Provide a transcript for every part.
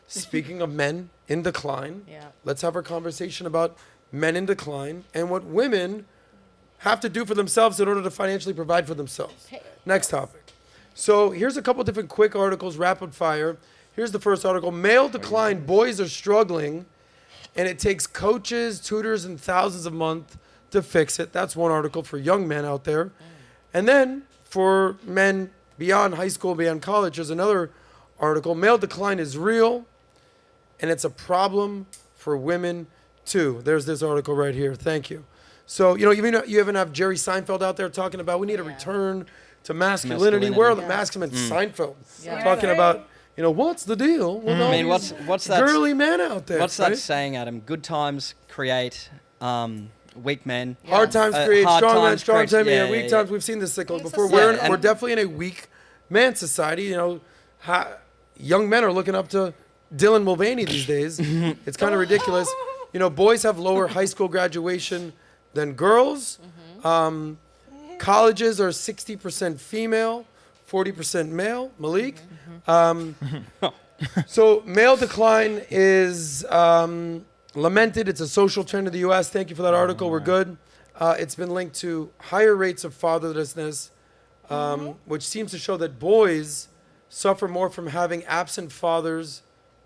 speaking of men in decline, let's have our conversation about men in decline and what women have to do for themselves in order to financially provide for themselves. Next topic. So here's a couple different quick articles, rapid fire. Here's the first article. Male decline, boys are struggling, and it takes coaches, tutors, and thousands a month to fix it. That's one article for young men out there. And then for men beyond high school, beyond college, there's another article. Male decline is real, and it's a problem for women too. There's this article right here. Thank you. So, you even have Jerry Seinfeld out there talking about we need a return to masculinity. Where are the masculine Seinfeld talking about, what's the deal with all these what's that girly men out there? What's that saying, Adam? Good times create weak men. Hard times create strong men. Weak times. We've seen this cycle before. We're definitely in a weak man society. Young men are looking up to Dylan Mulvaney these days. It's kind of ridiculous. Boys have lower high school graduation than girls. Colleges are 60% female, 40% male. Malik. So male decline is lamented. It's a social trend in the U.S. Thank you for that article. We're good. It's been linked to higher rates of fatherlessness, which seems to show that boys suffer more from having absent fathers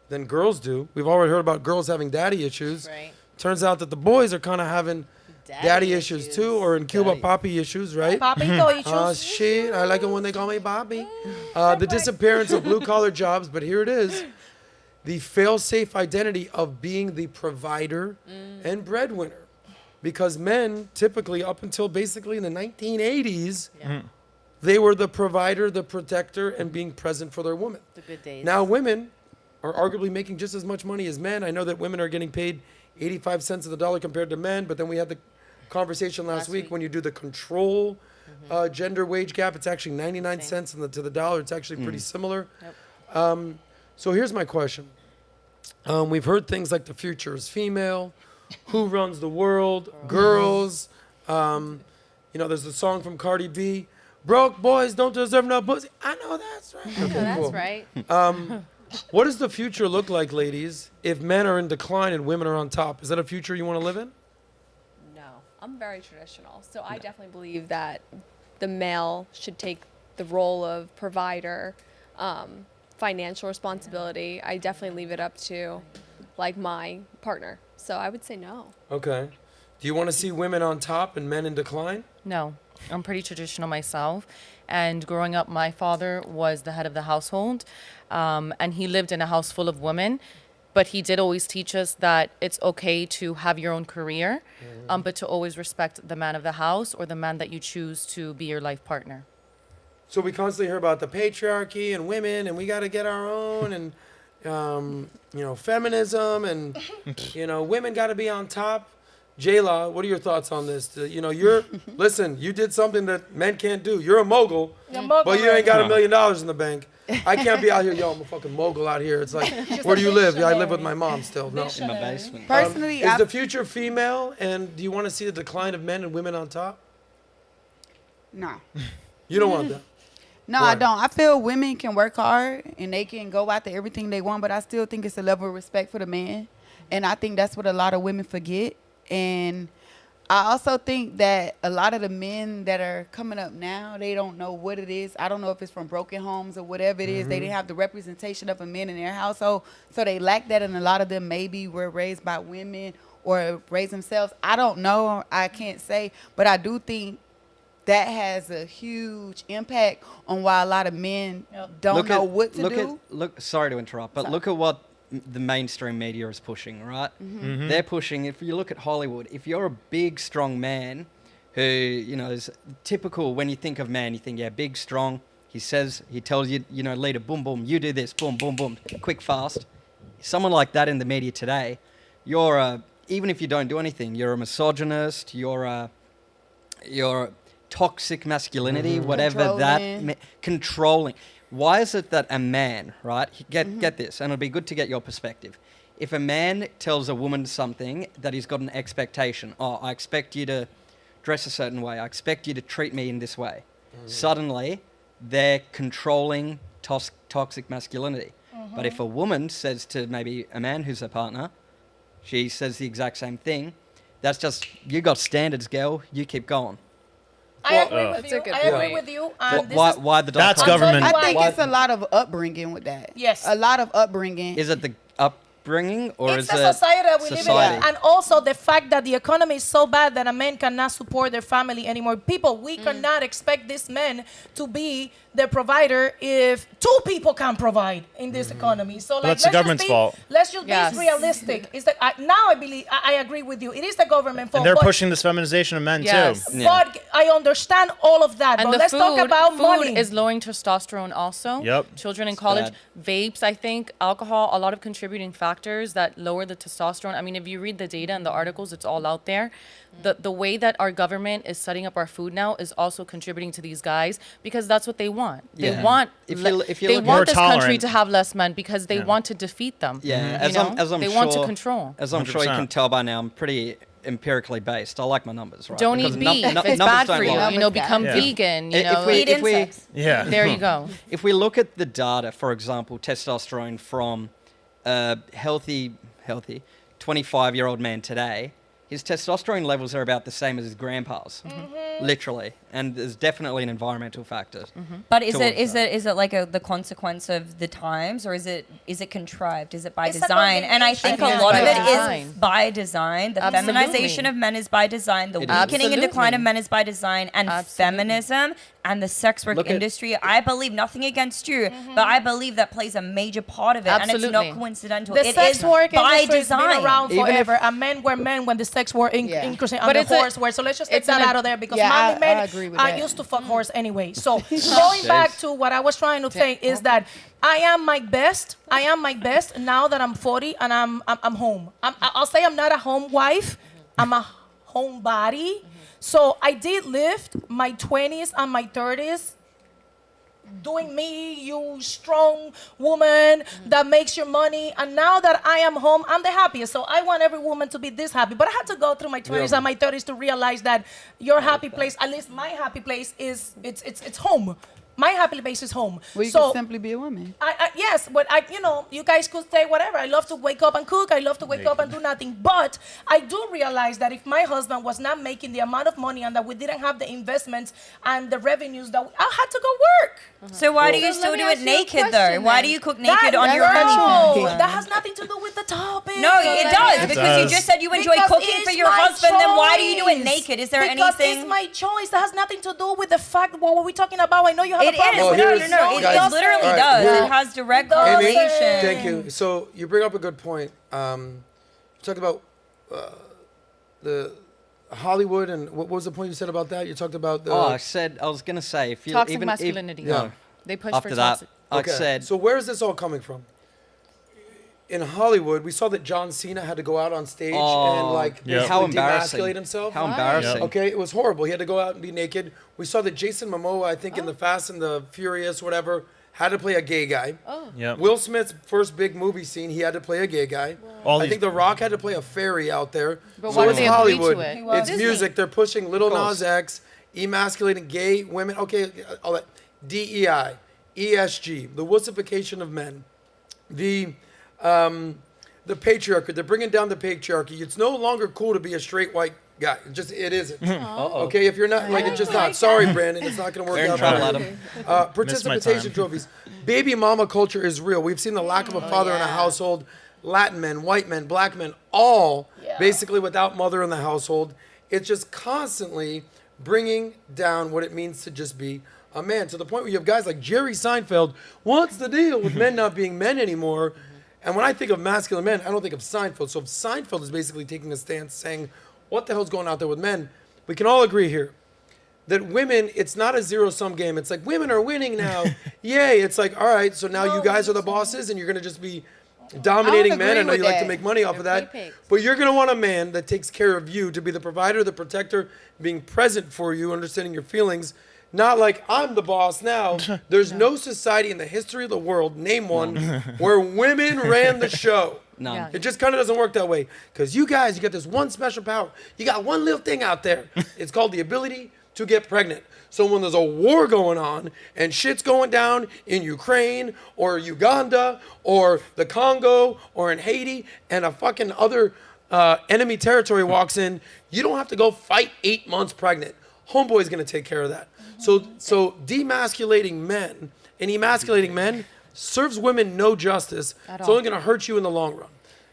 than girls do. We've already heard about girls having daddy issues. Right. Turns out that the boys are kind of having daddy issues too, or in Cuba, papi issues, right? Papito issues. Shit, I like it when they call me papi. The disappearance of blue-collar jobs, but here it is. The fail-safe identity of being the provider and breadwinner. Because men, typically up until basically in the 1980s, they were the provider, the protector, and being present for their woman. The good days. Now women are arguably making just as much money as men. I know that women are getting paid 85 cents of the dollar compared to men, but then we had the conversation last week when you do the control gender wage gap, it's actually 99 cents to the dollar. It's actually pretty similar. Yep. So here's my question. We've heard things like the future is female, who runs the world, girls. There's the song from Cardi B, broke boys don't deserve no pussy. I know that's right. Okay, that's right. What does the future look like, ladies, if men are in decline and women are on top? Is that a future you want to live in? No, I'm very traditional. So I definitely believe that the male should take the role of provider, financial responsibility. I definitely leave it up to my partner. So I would say no. Okay. Do you want to see women on top and men in decline? No, I'm pretty traditional myself. And growing up, my father was the head of the household, and he lived in a house full of women. But he did always teach us that it's okay to have your own career, but to always respect the man of the house or the man that you choose to be your life partner. So we constantly hear about the patriarchy and women, and we got to get our own, and feminism, and women got to be on top. Jayla, what are your thoughts on this? Listen, you did something that men can't do. You're a mogul, but you ain't got $1 million in the bank. I can't be out here, I'm a fucking mogul out here. It's like, where do you live? Yeah, I live with my mom still. No. In my basement. Personally, is the future female, and do you want to see the decline of men and women on top? No. You don't want that? No, I don't. I feel women can work hard and they can go after everything they want, but I still think it's a level of respect for the man. And I think that's what a lot of women forget. And I also think that a lot of the men that are coming up now, they don't know what it is. I don't know if it's from broken homes or whatever it is. They didn't have the representation of a man in their household, so they lack that. And a lot of them maybe were raised by women or raised themselves. I don't know. I can't say. But I do think that has a huge impact on why a lot of men don't know what to do. Sorry to interrupt, but look at what the mainstream media is pushing, right? They're pushing, if you look at Hollywood, if you're a big, strong man who, is typical when you think of man, you think, big, strong. He tells you, leader, boom, boom, you do this, boom, boom, boom, quick, fast. Someone like that in the media today, even if you don't do anything, you're a misogynist, you're a toxic masculinity, whatever controlling. Why is it that a man, right? Get this, and it'll be good to get your perspective. If a man tells a woman something that he's got an expectation, I expect you to dress a certain way, I expect you to treat me in this way. Suddenly, they're controlling toxic masculinity. But if a woman says to maybe a man who's her partner, she says the exact same thing, that's just, you got standards, girl, you keep going. I agree with That's a you. good I agree point. with you. Why the That's dichotomy? government. I think Why? it's a lot of upbringing with that. Yes. A lot of upbringing. Is it the upbringing or It's is the it society that we live in, society? and also the fact that the economy is so bad that a man cannot support their family anymore. People, we cannot expect this man to be the provider if two people can provide in this economy. So, like, that's the government's fault. Let's just Yes. be realistic. Is that now I believe I agree with you. It is the government fault. And they're but, pushing this feminization of men Yes. too. Yeah. But I understand all of that. And but the let's talk about food money. is lowering testosterone also. Yep. Children in college, bad. vapes, I think, alcohol, a lot of contributing factors that lower the testosterone. I mean, if you read the data and the articles, it's all out there. The way that our government is setting up our food now is also contributing to these guys because that's what they want. They Yeah. want If you look they at- want More this country tolerant. to have less men because they Yeah. want to defeat them. Yeah, You know? as I'm they sure, want to control. As I'm sure you 100%. can tell by now, I'm pretty empirically based. I like my numbers, right? Don't Because eat beef. numbers It's bad don't for you. lie. You know, Numbers become bad. vegan. You If know, we- Eat if we- insects. Yeah. there you go. If we look at the data, for example, testosterone from a healthy 25-year-old man today, his testosterone levels are about the same as his grandpa's, literally. And there's definitely an environmental factor. But is towards it like the consequence of the times, or is it contrived? Is it by It's an design? And I think a organization. lot of By it design. is by design. The Absolutely. feminization of men is by design. The It is. weakening and decline of Absolutely. men is by design. And Absolutely. feminism and the sex work Look at- industry, I believe, nothing against you, but I believe that plays a major part of it. And it's Absolutely. not coincidental. The It sex is work by industry has design. been around Even if- forever, and men were men when the sex were Yeah. increasing, But and it's the a- horse were. So let's just take it's that an- out of there because Yeah, manly men I agree with are that. used to fuck horse anyway. So going back to what I was trying to say is that I am my best. I am my best now that I'm 40 and I'm home. I'll say I'm not a home wife. I'm a homebody. So I did live my 20s and my 30s doing me, you strong woman that makes your money. And now that I am home, I'm the happiest. So I want every woman to be this happy. But I had to go through my 20s and my 30s to realize that your happy place, at least my happy place, is it's home. My happy place is home. Well, you so can simply be a woman. yes, but you guys could say whatever. I love to wake up and cook. I love to wake up and do nothing. But I do realize that if my husband was not making the amount of money and that we didn't have the investments and the revenues, that I had to go work. So why do you So still let me do it ask you a naked though? question Why then. do you cook naked on That- your no, own? that has nothing to do with the topic. No, it does because you does. just said you enjoy Because cooking it's for your my husband. Then why do you do it choice. naked? Is there Because anything? it's my choice. That has nothing to do with the fact what were we talking about. I know you have It a problem. is. Well, No, no, here's- no. It, guys- it literally All right, does. well- It has direct It does. Amy, correlation. thank you. So you bring up a good point. You talked about the Hollywood, and what was the point you said about that? You talked about the. I was going to say, if you Toxic even masculinity. Yeah. They push after for that, toxic. I Okay, said, So where is this all coming from? In Hollywood, we saw that John Cena had to go out on stage and Yep. basically how embarrassing. demasculate himself. How embarrassing. Okay, it was horrible. He had to go out and be naked. We saw that Jason Momoa, I think in the Fast and the Furious, whatever, had to play a gay guy. Yep. Will Smith's first big movie scene, he had to play a gay guy. All I these- think The Rock had to play a fairy out there. But So why do it's they agree to Hollywood. it? It's music. They're pushing Little course. Nas X, emasculating gay women. Okay, all that. DEI, ESG, the wussification of men, the patriarchy. They're bringing down the patriarchy. It's no longer cool to be a straight white guy. It isn't. Okay, if you're not like, it's just not. Sorry, Brandon, it's not going to work You're in out. trouble, for you. Adam. Participation time. trophies. Baby mama culture is real. We've seen the lack of a father in a household. Latin men, white men, black men, all basically without mother in the household. It's just constantly bringing down what it means to just be a man, to the point where you have guys like Jerry Seinfeld. What's the deal with men not being men anymore? And when I think of masculine men, I don't think of Seinfeld. So if Seinfeld is basically taking a stance saying, what the hell's going out there with men? We can all agree here that women, it's not a zero-sum game. It's like, women are winning now. Yay. It's like, all right, so now you guys are the bosses and you're going to just be dominating men. agree I know with you like to that. make money off of that. pigs. But you're going to want a man that takes care of you, to be the provider, the protector, being present for you, understanding your feelings. Not like, I'm the boss now. There's no society in the history of the world, name one, where women ran the show. None. Yeah. It just kind of doesn't work that way. Because you guys, you got this one special power. You got one little thing out there. It's called the ability to get pregnant. So when there's a war going on and shit's going down in Ukraine or Uganda or the Congo or in Haiti and a fucking other enemy territory walks in, you don't have to go fight 8 months pregnant. Homeboy's gonna take care of that. So demasculating men and emasculating men serves women no justice. It's only gonna hurt you in the long run.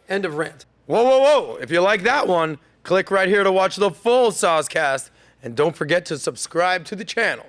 End of rant. Whoa, whoa, whoa. If you like that one, click right here to watch the full SOSCAST. And don't forget to subscribe to the channel.